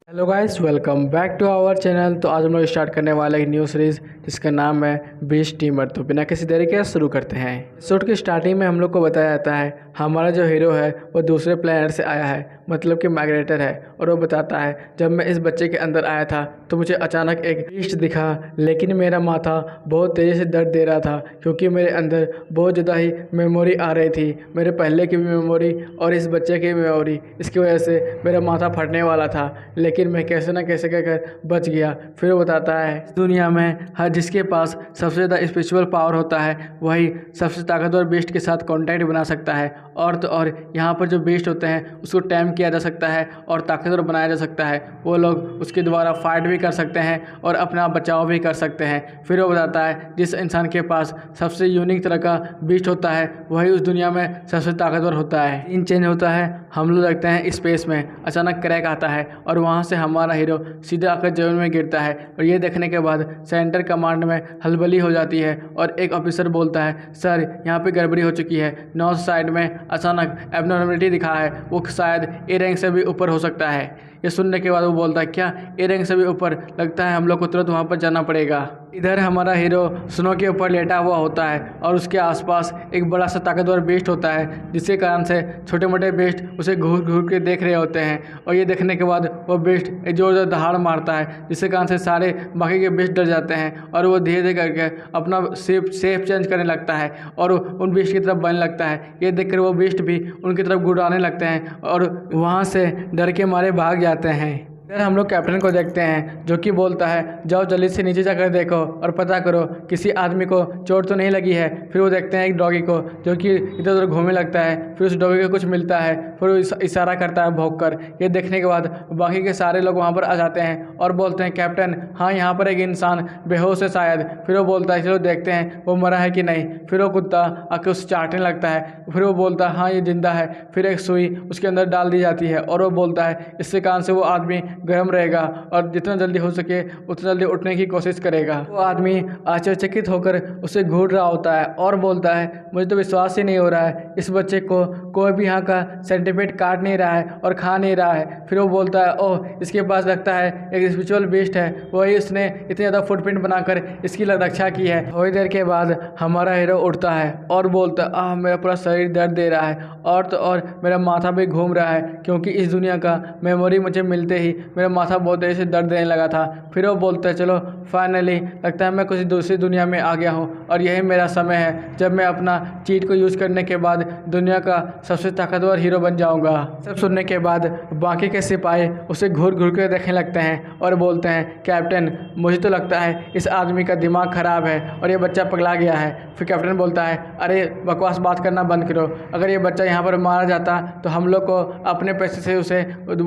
Hello guys, welcome back to our channel. तो आज हम लोग स्टार्ट करने वाले एक न्यू सीरीज़ जिसका नाम है बीस्ट टीमर। तो बिना किसी देरी के शुरू करते हैं। एपिसोड की स्टार्टिंग में हम लोग को बताया जाता है हमारा जो हीरो है वो दूसरे प्लेनेट से आया है, मतलब कि माइग्रेटर है। और वो बताता है जब मैं इस बच्चे के अंदर आया था तो मुझे अचानक एक बीस्ट दिखा, लेकिन मेरा माथा बहुत तेज़ी से दर्द दे रहा था क्योंकि मेरे अंदर बहुत ज़्यादा ही मेमोरी आ रही थी, मेरे पहले की भी मेमोरी और इस बच्चे की मेमोरी। इसकी वजह से मेरा माथा फटने वाला था, लेकिन मैं कैसे ना कैसे कहकर बच गया। फिर वो बताता है इस दुनिया में हर जिसके पास सबसे ज़्यादा स्पिरिचुअल पावर होता है वही सबसे ताकतवर बीस्ट के साथ कांटेक्ट बना सकता है। और तो और यहाँ पर जो बीस्ट होते हैं उसको टैम किया जा सकता है और ताकतवर बनाया जा सकता है। वो लोग उसके द्वारा फाइट भी कर सकते हैं और अपना बचाव भी कर सकते हैं। फिर वो बताता है जिस इंसान के पास सबसे यूनिक तरह का बीस्ट होता है वही उस दुनिया में सबसे ताकतवर होता है। सीन चेंज होता है, हम लोग देखते हैं स्पेस में अचानक क्रैक आता है और वहाँ से हमारा हीरो सीधा आकर जमीन में गिरता है। और ये देखने के बाद सेंटर कमांड में हलबली हो जाती है और एक ऑफिसर बोलता है सर यहाँ पे गड़बड़ी हो चुकी है, नॉर्थ साइड में अचानक एबनॉर्मलिटी दिखा है, वो शायद ए रैंक से भी ऊपर हो सकता है। ये सुनने के बाद वो बोलता है क्या ए रैंक से भी ऊपर? लगता है हम लोग को तुरंत वहाँ पर जाना पड़ेगा। इधर हमारा हीरो स्नो के ऊपर लेटा हुआ होता है और उसके आसपास एक बड़ा सा ताकतवर बेस्ट होता है, जिसके कारण से छोटे मोटे बेस्ट उसे घूर घूर के देख रहे होते हैं। और ये देखने के बाद वो बेस्ट एक जोरदार दहाड़ मारता है, जिसके कारण से सारे बाकी के बेस्ट डर जाते हैं और वो धीरे धीरे करके अपना शेप चेंज करने लगता है और उन बेस्ट की तरफ बनने लगता है। ये देखकर वो बेस्ट भी उनकी तरफ गुड़ाने लगते हैं और वहाँ से डर के मारे भाग जाते हैं। फिर हम लोग कैप्टन को देखते हैं जो कि बोलता है जाओ जल्दी से नीचे जाकर देखो और पता करो किसी आदमी को चोट तो नहीं लगी है। फिर वो देखते हैं एक डॉगी को जो कि इधर उधर घूमने लगता है। फिर उस डॉगी को कुछ मिलता है, फिर वो इशारा करता है भौंक कर। ये देखने के बाद बाकी के सारे लोग वहाँ पर आ जाते हैं और बोलते हैं कैप्टन हाँ यहाँ पर एक इंसान बेहोश है शायद। फिर वो बोलता है चलो देखते हैं वो मरा है कि नहीं। फिर वो कुत्ता आके उसे चाटने लगता है। फिर वो बोलता है हाँ ये जिंदा है। फिर एक सुई उसके अंदर डाल दी जाती है और वो बोलता है इससे कारण से वो आदमी गर्म रहेगा और जितना जल्दी हो सके उतना जल्दी उठने की कोशिश करेगा। वो आदमी आश्चर्यचकित होकर उसे घूर रहा होता है और बोलता है मुझे तो विश्वास ही नहीं हो रहा है, इस बच्चे को कोई भी यहाँ का सर्टिफिकेट काट नहीं रहा है और खा नहीं रहा है। फिर वो बोलता है ओह इसके पास लगता है एक स्पिरिचुअल बीस्ट है, वही उसने इतनी ज़्यादा फुटप्रिंट बनाकर इसकी रक्षा की है। थोड़ी देर के बाद हमारा हीरो उठता है और बोलता है मेरा पूरा शरीर दर्द दे रहा है और तो और मेरा माथा भी घूम रहा है क्योंकि इस दुनिया का मेमोरी मुझे मिलते ही मेरा माथा बहुत देर से दर्द देने लगा था। फिर वो बोलते हैं चलो फाइनली लगता है मैं कुछ दूसरी दुनिया में आ गया हूँ और यही मेरा समय है जब मैं अपना चीट को यूज़ करने के बाद दुनिया का सबसे ताकतवर हीरो बन जाऊँगा। सब सुनने के बाद बाकी के सिपाही उसे घूर घूर कर देखने लगते हैं और बोलते हैं कैप्टन मुझे तो लगता है इस आदमी का दिमाग ख़राब है और ये बच्चा पगला गया है। फिर कैप्टन बोलता है अरे बकवास बात करना बंद करो, अगर ये बच्चा यहाँ पर मारा जाता तो हम लोग को अपने पैसे से उसे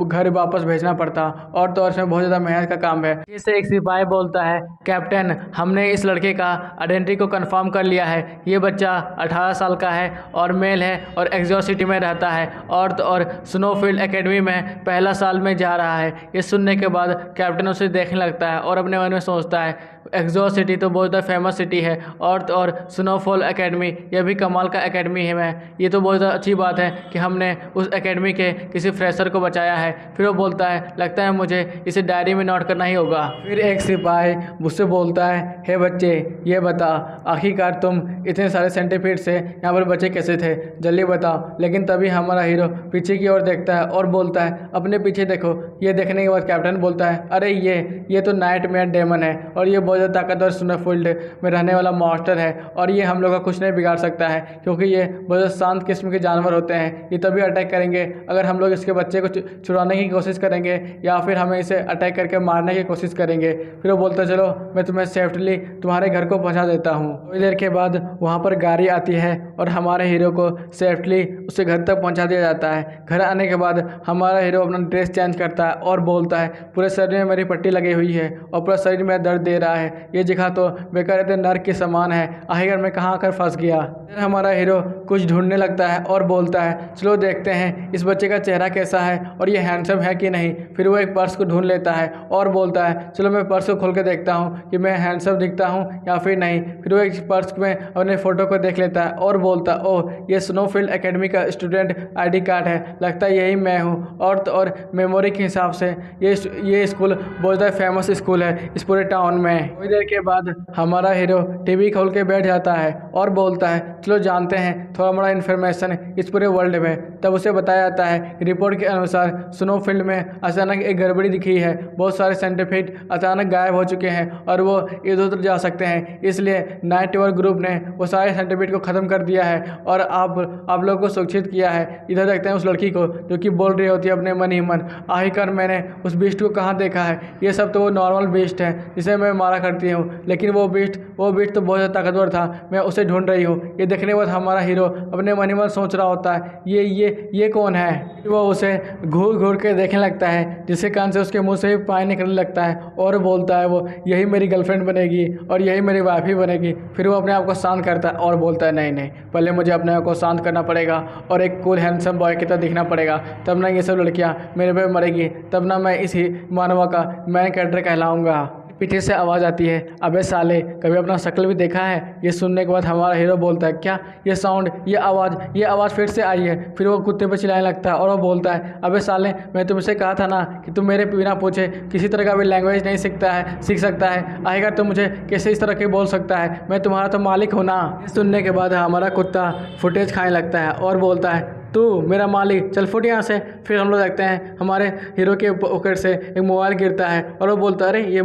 घर वापस भेजना पड़ता और तो और इसमें बहुत ज़्यादा मेहनत का काम है। जिससे एक सिपाही बोलता है कैप्टन हमने इस लड़के का आइडेंटिटी को कंफर्म कर लिया है, ये बच्चा 18 साल का है और मेल है और एक्सोर सिटी में रहता है और तो और स्नोफील्ड एकेडमी में पहला साल में जा रहा है। ये सुनने के बाद कैप्टन उसे देखने लगता है और अपने मन में सोचता है एक्सोर सिटी तो बहुत ज़्यादा फेमस सिटी है और तो और स्नोफॉल एकेडमी यह भी कमाल का एकेडमी है। ये तो बहुत ज़्यादा अच्छी बात है कि हमने उस एकेडमी के किसी फ्रेशर को बचाया है। फिर वो बोलता है लगता है मुझे इसे डायरी में नोट करना ही होगा। फिर एक सिपाही मुझसे बोलता है हे बच्चे ये बता आखिरकार तुम इतने सारे सेंटीफीट से यहाँ पर बच्चे कैसे थे, जल्दी बताओ। लेकिन तभी हमारा हीरो पीछे की ओर देखता है और बोलता है अपने पीछे देखो। ये देखने के बाद कैप्टन बोलता है अरे ये तो नाइटमेयर डेमन है और ये बहुत ज़्यादा ताकतवर स्नोफील्ड में रहने वाला मॉन्स्टर है और ये हम लोग का कुछ नहीं बिगाड़ सकता है क्योंकि ये बहुत ज़्यादा शांत किस्म के जानवर होते हैं। ये तभी अटैक करेंगे अगर हम लोग इसके बच्चे को छुड़ाने की कोशिश करेंगे या फिर हमें इसे अटैक करके मारने की कोशिश करेंगे। फिर वो बोलता है चलो मैं तुम्हें सेफ्टली तुम्हारे घर को पहुंचा देता हूं। थोड़ी देर के बाद वहां पर गाड़ी आती है और हमारे हीरो को सेफ्टली उसके घर तक पहुंचा दिया जाता है। घर आने के बाद हमारा हीरो अपना ड्रेस चेंज करता है और बोलता है पूरे शरीर में मेरी पट्टी लगी हुई है और पूरा शरीर में दर्द दे रहा है है। ये जगह तो बेकार रहते नर्क के समान है, आखिर मैं कहाँ आकर फंस गया। फिर हमारा हीरो कुछ ढूंढने लगता है और बोलता है चलो देखते हैं इस बच्चे का चेहरा कैसा है और ये हैंडसम है कि नहीं। फिर वो एक पर्स को ढूंढ लेता है और बोलता है चलो मैं पर्स को खोल के देखता हूँ कि मैं हैंडसम दिखता हूँ या फिर नहीं। फिर वो एक पर्स में अपने फ़ोटो को देख लेता है और बोलता है ओह ये स्नोफील्ड एकेडमी का स्टूडेंट आईडी कार्ड है, लगता है यही मैं हूँ। और मेमोरी के हिसाब से ये स्कूल बहुत ज़्यादा फेमस स्कूल है इस पूरे टाउन में। थोड़ी देर के बाद हमारा हीरो टीवी खोल के बैठ जाता है और बोलता है चलो जानते हैं थोड़ा मोड़ा इन्फॉर्मेशन इस पूरे वर्ल्ड में। तब उसे बताया जाता है रिपोर्ट के अनुसार स्नोफील्ड में अचानक एक गड़बड़ी दिखी है, बहुत सारे साइंटिफिक अचानक गायब हो चुके हैं और वो इधर उधर जा सकते हैं, इसलिए नाइट वर्क ग्रुप ने वो सारे साइंटिफिक को ख़त्म कर दिया है और आप लोगों को सुरक्षित किया है। इधर देखते हैं उस लड़की को जो कि बोल रही होती है अपने मन ही मन आखिरकार मैंने उस बीस्ट को कहाँ देखा है, ये सब तो वो नॉर्मल बीस्ट है जिसे मैं मारा करती हूँ, लेकिन वो बीस्ट तो बहुत ज़्यादा ताकतवर था, मैं उसे ढूंढ रही हूँ। ये देखने के बाद हमारा हीरो अपने मन ही मन सोच रहा होता है ये कौन है। वो उसे घूर घूर के देखने लगता है जिसके कारण से उसके मुंह से भी पानी निकलने लगता है और बोलता है वो यही मेरी गर्लफ्रेंड बनेगी और यही मेरी वाइफ ही बनेगी। फिर वो अपने आप को शांत करता है और बोलता है नहीं पहले मुझे अपने आप को शांत करना पड़ेगा और एक कूल हैंडसम बॉय की तरह दिखना पड़ेगा, तब ना ये सब लड़कियां मेरे पे मरेगी, तब ना मैं इसी मानवा का मैन कैरेक्टर कहलाऊंगा। पीछे से आवाज़ आती है अबे साले कभी अपना शक्ल भी देखा है। ये सुनने के बाद हमारा हीरो बोलता है क्या ये साउंड ये आवाज़ फिर से आई है। फिर वो कुत्ते पे चिल्लाने लगता है और वो बोलता है अबे साले मैं तुमसे कहा था ना कि तुम मेरे बिना पूछे किसी तरह का भी लैंग्वेज नहीं सीख सकता है, आखिरकार तुम मुझे कैसे इस तरह के बोल सकता है, मैं तुम्हारा तो मालिक हूँ ना। सुनने के बाद हमारा कुत्ता फुटेज खाने लगता है और बोलता है तू मेरा मालिक चल फुट यहाँ से। फिर हम लोग देखते हैं हमारे हीरो के पॉकेट से एक मोबाइल गिरता है और वो बोलता है अरे ये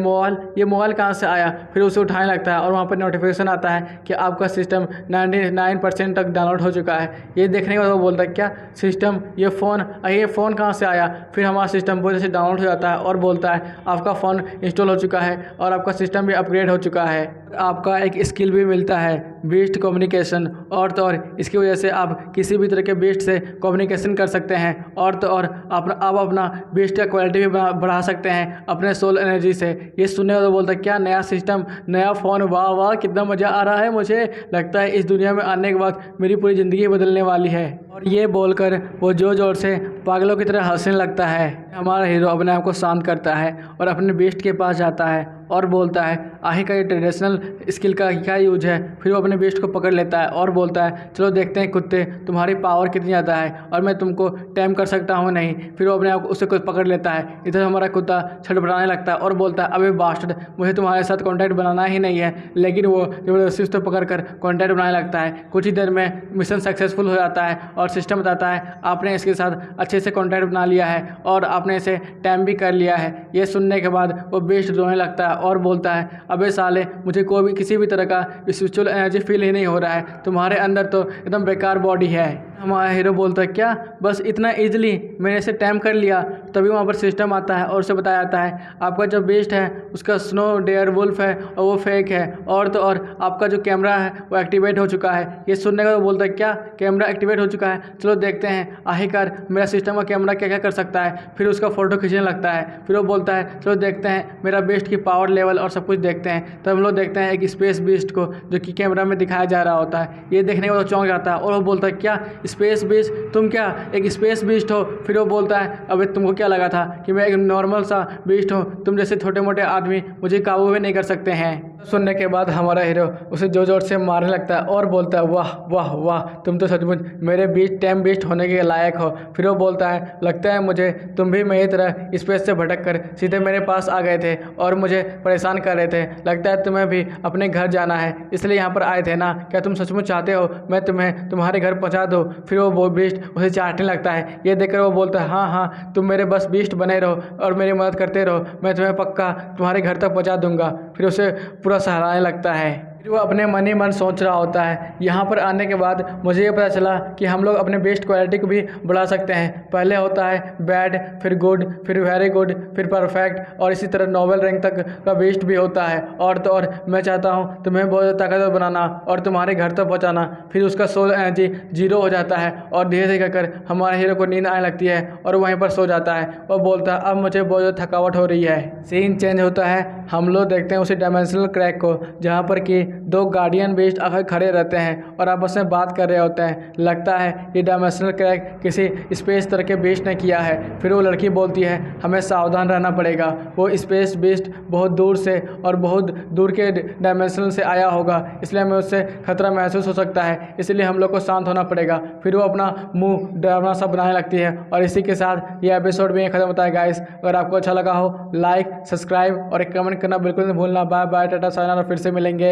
मोबाइल कहाँ से आया। फिर उसे उठाने लगता है और वहाँ पर नोटिफिकेशन आता है कि आपका सिस्टम 99% तक डाउनलोड हो चुका है। ये देखने के बाद वो बोलता है क्या सिस्टम ये फ़ोन कहाँ से आया। फिर हमारा सिस्टम बहुत अच्छे डाउनलोड हो जाता है और बोलता है आपका फ़ोन इंस्टॉल हो चुका है और आपका सिस्टम भी अपग्रेड हो चुका है, आपका एक स्किल भी मिलता है बीस्ट कम्युनिकेशन, और तो और इसकी वजह से आप किसी भी तरह के बीस्ट से कम्युनिकेशन कर सकते हैं और तो और आप अपना बीस्ट का क्वालिटी भी बढ़ा सकते हैं अपने सोल एनर्जी से। ये सुनने वाला बोलता है क्या नया सिस्टम नया फ़ोन, वाह कितना मज़ा आ रहा है, मुझे लगता है इस दुनिया में आने के बाद मेरी पूरी ज़िंदगी बदलने वाली है। और ये बोलकर वो जोर से पागलों की तरह हंसने लगता है। हमारा हीरो अपने आप को शांत करता है और अपने बीस्ट के पास जाता है और बोलता है आखिर ये ट्रेडिशनल स्किल का क्या यूज है। फिर वो अपने बीस्ट को पकड़ लेता है और बोलता है चलो देखते हैं कुत्ते तुम्हारी पावर कितनी ज़्यादा है और मैं तुमको टैम कर सकता हूँ नहीं। फिर वो अपने आप उसे पकड़ लेता है। इधर हमारा कुत्ता छटपटाने लगता है और बोलता है अबे बास्टर्ड मुझे तुम्हारे साथ कॉन्टैक्ट बनाना ही नहीं है, लेकिन वो ज़बरदस्ती उसको पकड़ कर कॉन्टैक्ट बनाने लगता है। कुछ ही देर में मिशन सक्सेसफुल हो जाता है और सिस्टम बताता है आपने इसके साथ अच्छे से कॉन्टैक्ट बना लिया है और आपने इसे टैम भी कर लिया है। ये सुनने के बाद वो बीस्ट रोने लगता है और बोलता है अबे साले मुझे कोई भी किसी भी तरह का स्पिरिचुअल एनर्जी फील ही नहीं हो रहा है, तुम्हारे अंदर तो एकदम बेकार बॉडी है। हमारा हीरो बोलता है क्या बस इतना ईजिली मैंने इसे टैम कर लिया। तभी वहाँ पर सिस्टम आता है और उसे बताया जाता है आपका जो बीस्ट है उसका स्नो डेयर वुल्फ है और वो फेक है और तो और आपका जो कैमरा है वो एक्टिवेट हो चुका है। ये सुनने का वो बोलता है क्या कैमरा एक्टिवेट हो चुका है, चलो देखते हैं आखिरकार मेरा सिस्टम का कैमरा क्या क्या कर सकता है। फिर उसका फ़ोटो खींचने लगता है। फिर वो बोलता है चलो देखते हैं मेरा बीस्ट की पावर लेवल और सब कुछ देखते हैं। तब हम लोग देखते हैं एक स्पेस बीस्ट को जो कि कैमरा में दिखाया जा रहा होता है। ये देखने के बाद चौंक जाता है और वो बोलता है क्या स्पेस बीस्ट, तुम क्या एक स्पेस बीस्ट हो। फिर वो बोलता है अबे तुमको क्या लगा था कि मैं एक नॉर्मल सा बीस्ट हूँ, तुम जैसे छोटे मोटे आदमी मुझे काबू भी नहीं कर सकते हैं। सुनने के बाद हमारा हीरो उसे जोर से मारने लगता है और बोलता है वाह वाह वाह तुम तो सचमुच मेरे बीच टाइम बीस्ट होने के लायक हो। फिर वो बोलता है लगता है मुझे तुम भी मेरी तरह स्पेस से भटक कर सीधे मेरे पास आ गए थे और मुझे परेशान कर रहे थे, लगता है तुम्हें भी अपने घर जाना है इसलिए यहाँ पर आए थे ना, क्या तुम सचमुच चाहते हो मैं तुम्हें तुम्हारे घर पहुँचा दूँ। फिर वो बीस्ट उसे चाटने लगता है। ये देखकर वो बोलता है हाँ तुम मेरे बस बीस्ट बने रहो और मेरी मदद करते रहो, मैं तुम्हें पक्का तुम्हारे घर तक पहुँचा दूंगा। फिर उसे पूरा सहलाने लगता है। फिर वो अपने मन ही मन सोच रहा होता है। यहाँ पर आने के बाद मुझे ये पता चला कि हम लोग अपने बेस्ट क्वालिटी को भी बढ़ा सकते हैं। पहले होता है बैड, फिर गुड, फिर वेरी गुड, फिर परफेक्ट और इसी तरह नोबल रैंक तक का बेस्ट भी होता है। और तो और मैं चाहता हूँ तुम्हें बहुत ताकतवर बनाना और तुम्हारे घर तक पहुँचाना। फिर उसका सोल एनर्जी 0 हो जाता है और धीरे धीरे कर हमारे हीरो को नींद आने लगती है और वहीं पर सो जाता है और बोलता है अब मुझे बहुत ज़्यादा थकावट हो रही है। सीन चेंज होता है, हम लोग देखते हैं उसी डायमेंशनल क्रैक को जहाँ पर कि दो गार्डियन बेस्ट आकर खड़े रहते हैं और आपस में बात कर रहे होते हैं। लगता है ये डायमेंशनल क्रैक किसी स्पेस तरह के बेस्ट ने किया है। फिर वो लड़की बोलती है हमें सावधान रहना पड़ेगा, वो स्पेस बेस्ट बहुत दूर से और बहुत दूर के डायमेंशनल से आया होगा, इसलिए हमें उससे खतरा महसूस हो सकता है, इसलिए हम लोग को शांत होना पड़ेगा। फिर वो अपना मुंह डरावना सा बनाने लगती है और इसी के साथ ये एपिसोड भी खत्म होता है। गाइस अगर आपको अच्छा लगा हो लाइक, सब्सक्राइब और एक कमेंट करना बिल्कुल नहीं भूलना। बाय बाय, टाटा, साइना और फिर से मिलेंगे।